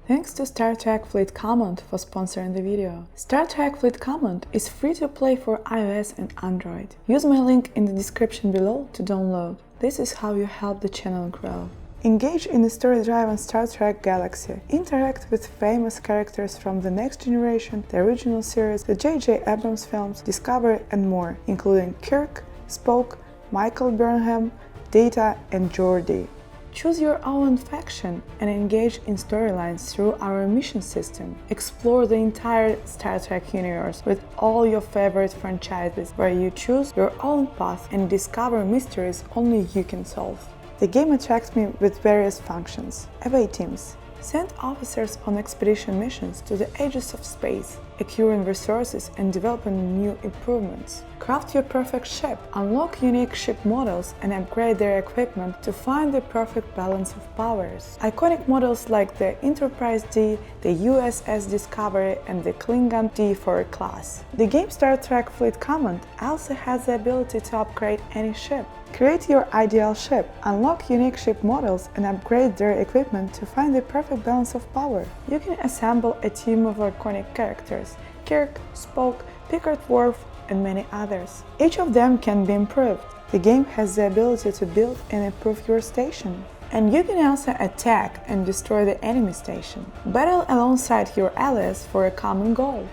Thanks to Star Trek Fleet Command for sponsoring the video. Star Trek Fleet Command is free to play for iOS and Android. Use my link in the description below to download. This is how you help the channel grow. Engage in the story-driven Star Trek galaxy. Interact with famous characters from the Next Generation, the original series, the J.J. Abrams films, Discovery and more, including Kirk, Spock, Michael Burnham, Data and Geordi. Choose your own faction and engage in storylines through our mission system. Explore the entire Star Trek universe with all your favorite franchises, where you choose your own path and discover mysteries only you can solve. The game attracts me with various functions. Away teams. Send officers on expedition missions to the edges of space, acquiring resources and developing new improvements. Craft your perfect ship. Unlock unique ship models and upgrade their equipment to find the perfect balance of powers. Iconic models like the Enterprise D, the USS Discovery and the Klingon D4 class. The game Star Trek Fleet Command also has the ability to upgrade any ship. Create your ideal ship, unlock unique ship models and upgrade their equipment to find the perfect balance of power. You can assemble a team of iconic characters: Kirk, Spock, Picard-Worf and many others. Each of them can be improved. The game has the ability to build and improve your station. And you can also attack and destroy the enemy station. Battle alongside your allies for a common goal.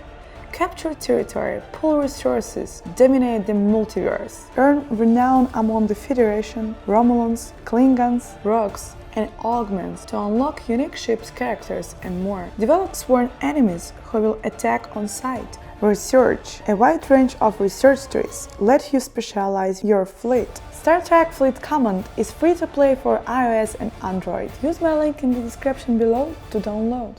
Capture territory, pull resources, dominate the multiverse. Earn renown among the Federation, Romulans, Klingons, Rogues, and Augments to unlock unique ships, characters, and more. Develop sworn enemies who will attack on sight. Research. A wide range of research trees let you specialize your fleet. Star Trek Fleet Command is free to play for iOS and Android. Use my link in the description below to download.